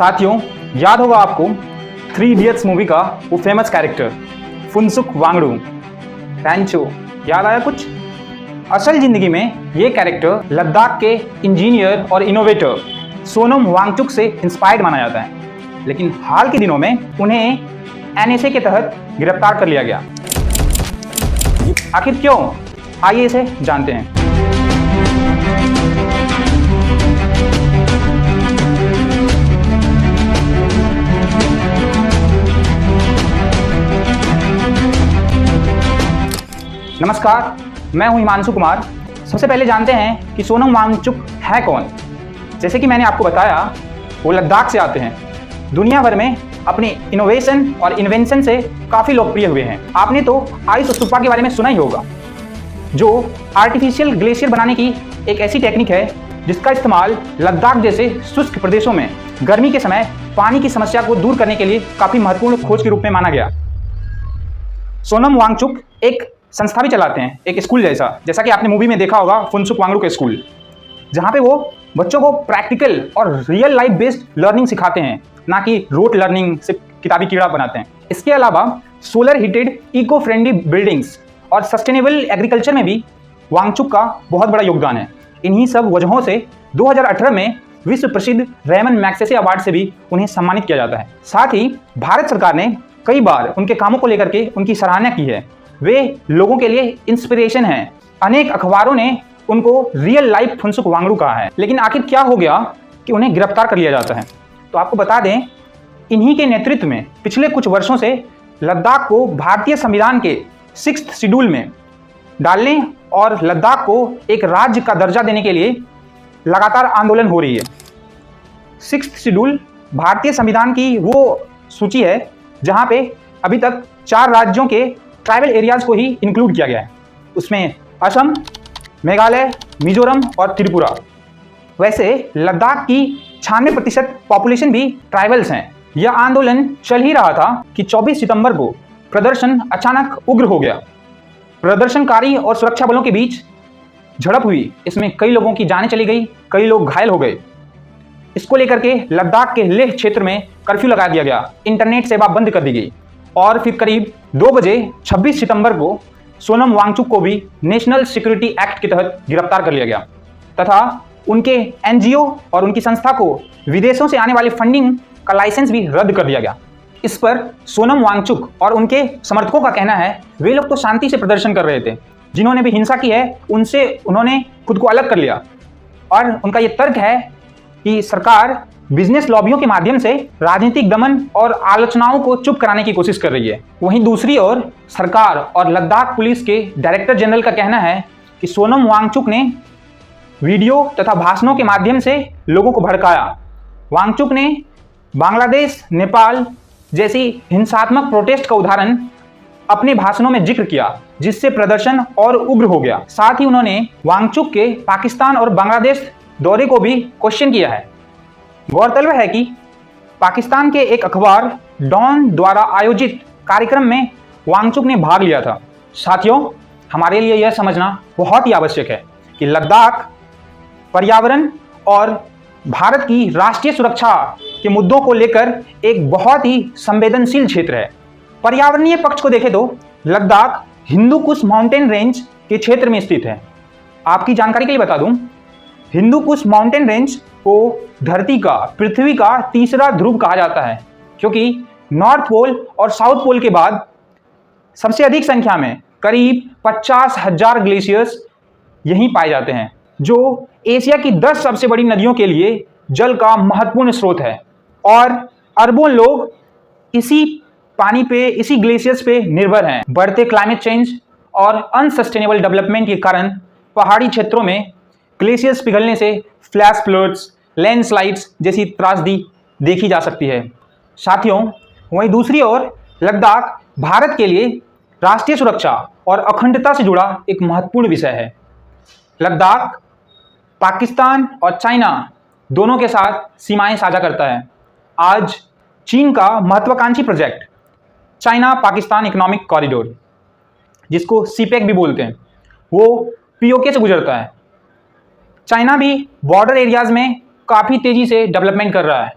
साथियों, याद होगा आपको 3 इडियट्स मूवी का वो फेमस कैरेक्टर फुनसुक वांगडू रैंचो, याद आया कुछ? असल जिंदगी में ये कैरेक्टर लद्दाख के इंजीनियर और इनोवेटर सोनम वांगचुक से इंस्पायर्ड माना जाता है, लेकिन हाल के दिनों में उन्हें एनएसए के तहत गिरफ्तार कर लिया गया। आखिर क्यों? आइए इसे जानते हैं। नमस्कार, मैं हूं हिमांशु कुमार। सबसे पहले जानते हैं कि सोनम वांगचुक है कौन। जैसे कि मैंने आपको बताया, वो लद्दाख से आते हैं। दुनिया भर में अपने इनोवेशन और इन्वेंशन से काफ़ी लोकप्रिय हुए हैं। आपने तो आइस स्तूपा के बारे में सुना ही होगा, जो आर्टिफिशियल ग्लेशियर बनाने की एक ऐसी टेक्निक है जिसका इस्तेमाल लद्दाख जैसे शुष्क प्रदेशों में गर्मी के समय पानी की समस्या को दूर करने के लिए काफ़ी महत्वपूर्ण खोज के रूप में माना गया। सोनम वांगचुक एक संस्था भी चलाते हैं, एक स्कूल जैसा कि आपने मूवी में देखा होगा फुनसुक वांगडू के स्कूल, जहाँ पे वो बच्चों को प्रैक्टिकल और रियल लाइफ बेस्ड लर्निंग सिखाते हैं, ना कि रोट लर्निंग से किताबी कीड़ा बनाते हैं। इसके अलावा solar heated eco friendly buildings और सस्टेनेबल एग्रीकल्चर में भी वांगचुक का बहुत बड़ा योगदान है। इन्हीं सब वजहों से 2018 में विश्व प्रसिद्ध रेमन मैग्सेसे अवार्ड से भी उन्हें सम्मानित किया जाता है। साथ ही भारत सरकार ने कई बार उनके कामों को लेकर के उनकी सराहना की है। वे लोगों के लिए इंस्पिरेशन हैं। अनेक अखबारों ने उनको रियल लाइफ फुनसुक वांगडू कहा है। लेकिन आखिर क्या हो गया कि उन्हें गिरफ्तार कर लिया जाता है? तो आपको बता दें, इन्हीं के नेतृत्व में पिछले कुछ वर्षों से लद्दाख को भारतीय संविधान के 6th शेड्यूल में डालने और लद्दाख को एक राज्य का दर्जा देने के लिए लगातार आंदोलन हो रही है। 6th शेड्यूल भारतीय संविधान की वो सूची है जहाँ पे अभी तक 4 राज्यों के ट्राइबल एरियाज को ही इंक्लूड किया गया है। उसमें असम, मेघालय, मिजोरम और त्रिपुरा। वैसे लद्दाख की 96% पॉपुलेशन भी ट्राइबल्स हैं। यह आंदोलन चल ही रहा था कि 24 सितंबर को प्रदर्शन अचानक उग्र हो गया। प्रदर्शनकारी और सुरक्षा बलों के बीच झड़प हुई। इसमें कई लोगों की जानें चली गई, कई लोग घायल हो गए। इसको लेकर के लद्दाख के लेह क्षेत्र में कर्फ्यू लगा दिया गया, इंटरनेट सेवा बंद कर दी गई और फिर करीब 2 बजे 26 सितंबर को सोनम वांगचुक को भी नेशनल सिक्योरिटी एक्ट के तहत गिरफ्तार कर लिया गया तथा उनके एनजीओ और उनकी संस्था को विदेशों से आने वाली फंडिंग का लाइसेंस भी रद्द कर दिया गया। इस पर सोनम वांगचुक और उनके समर्थकों का कहना है, वे लोग तो शांति से प्रदर्शन कर रहे थे, जिन्होंने भी हिंसा की है उनसे उन्होंने खुद को अलग कर लिया। और उनका ये तर्क है कि सरकार बिजनेस लॉबियों के माध्यम से राजनीतिक दमन और आलोचनाओं को चुप कराने की कोशिश कर रही है। वहीं दूसरी ओर सरकार और लद्दाख पुलिस के डायरेक्टर जनरल का कहना है कि सोनम वांगचुक ने वीडियो तथा भाषणों के माध्यम से लोगों को भड़काया। वांगचुक ने बांग्लादेश, नेपाल जैसी हिंसात्मक प्रोटेस्ट का उदाहरण अपने भाषणों में जिक्र किया, जिससे प्रदर्शन और उग्र हो गया। साथ ही उन्होंने वांगचुक के पाकिस्तान और बांग्लादेश दौरे को भी क्वेश्चन किया है। गौरतलब है कि पाकिस्तान के एक अखबार डॉन द्वारा आयोजित कार्यक्रम में वांगचुक ने भाग लिया था। साथियों, हमारे लिए यह समझना बहुत ही आवश्यक है कि लद्दाख पर्यावरण और भारत की राष्ट्रीय सुरक्षा के मुद्दों को लेकर एक बहुत ही संवेदनशील क्षेत्र है। पर्यावरणीय पक्ष को देखें तो लद्दाख हिंदू कुश माउंटेन रेंज के क्षेत्र में स्थित है। आपकी जानकारी के लिए बता दूं, हिंदू कुश माउंटेन रेंज को धरती का, पृथ्वी का तीसरा ध्रुव कहा जाता है, क्योंकि नॉर्थ पोल और साउथ पोल के बाद सबसे अधिक संख्या में करीब 50,000 ग्लेशियर्स यहीं पाए जाते हैं, जो एशिया की 10 सबसे बड़ी नदियों के लिए जल का महत्वपूर्ण स्रोत है। और अरबों लोग इसी पानी पे, इसी ग्लेशियर्स पे निर्भर हैं। बढ़ते क्लाइमेट चेंज और अनसस्टेनेबल डेवलपमेंट के कारण पहाड़ी क्षेत्रों में ग्लेशियर्स पिघलने से फ्लैश फ्लड्स, लैंडस्लाइड्स जैसी त्रासदी देखी जा सकती है। साथियों, वहीं दूसरी ओर लद्दाख भारत के लिए राष्ट्रीय सुरक्षा और अखंडता से जुड़ा एक महत्वपूर्ण विषय है। लद्दाख पाकिस्तान और चाइना दोनों के साथ सीमाएं साझा करता है। आज चीन का महत्वाकांक्षी project China Pakistan economic corridor, जिसको सीपेक भी बोलते हैं, वो पीओके से गुजरता है। चाइना भी बॉर्डर एरियाज में काफ़ी तेज़ी से डेवलपमेंट कर रहा है।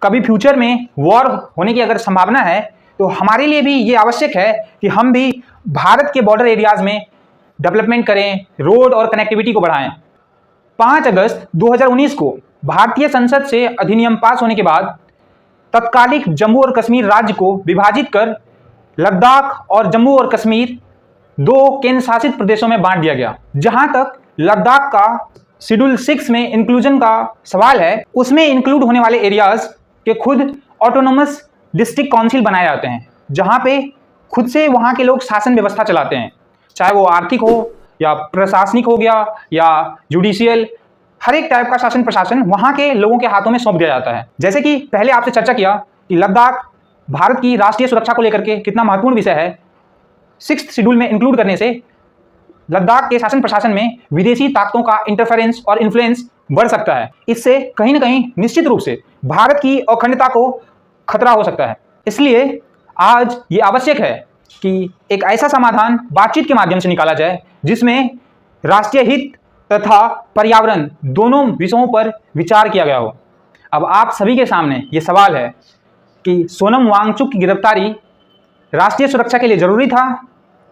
कभी फ्यूचर में वॉर होने की अगर संभावना है तो हमारे लिए भी ये आवश्यक है कि हम भी भारत के बॉर्डर एरियाज में डेवलपमेंट करें, रोड और कनेक्टिविटी को बढ़ाएं। 5 अगस्त 2019 को भारतीय संसद से अधिनियम पास होने के बाद तत्कालिक जम्मू और कश्मीर राज्य को विभाजित कर लद्दाख और जम्मू और कश्मीर 2 केंद्र शासित प्रदेशों में बांट दिया गया। जहां तक लद्दाख का शेड्यूल 6 में इंक्लूजन का सवाल है, उसमें इंक्लूड होने वाले एरियाज के खुद ऑटोनोमस डिस्ट्रिक्ट काउंसिल बनाए जाते हैं, जहां पे खुद से वहां के लोग शासन व्यवस्था चलाते हैं, चाहे वो आर्थिक हो या प्रशासनिक हो गया या जुडिशियल, हर एक टाइप का शासन प्रशासन वहां के लोगों के हाथों में सौंप दिया जाता है। जैसे कि पहले आपसे चर्चा किया कि लद्दाख भारत की राष्ट्रीय सुरक्षा को लेकर के कितना महत्वपूर्ण विषय है। 6th शेड्यूल में इंक्लूड करने से लद्दाख के शासन प्रशासन में विदेशी ताकतों का इंटरफेरेंस और इन्फ्लुएंस बढ़ सकता है। इससे कहीं ना कहीं निश्चित रूप से भारत की अखंडता को खतरा हो सकता है। इसलिए आज ये आवश्यक है कि एक ऐसा समाधान बातचीत के माध्यम से निकाला जाए जिसमें राष्ट्रीय हित तथा पर्यावरण दोनों विषयों पर विचार किया गया हो। अब आप सभी के सामने ये सवाल है कि सोनम वांगचुक की गिरफ्तारी राष्ट्रीय सुरक्षा के लिए जरूरी था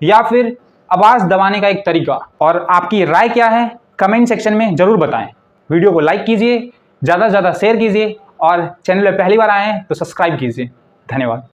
या फिर आवाज दबाने का एक तरीका, और आपकी राय क्या है कमेंट सेक्शन में जरूर बताएं। वीडियो को लाइक कीजिए, ज़्यादा से ज़्यादा शेयर कीजिए और चैनल पर पहली बार आए हैं तो सब्सक्राइब कीजिए। धन्यवाद।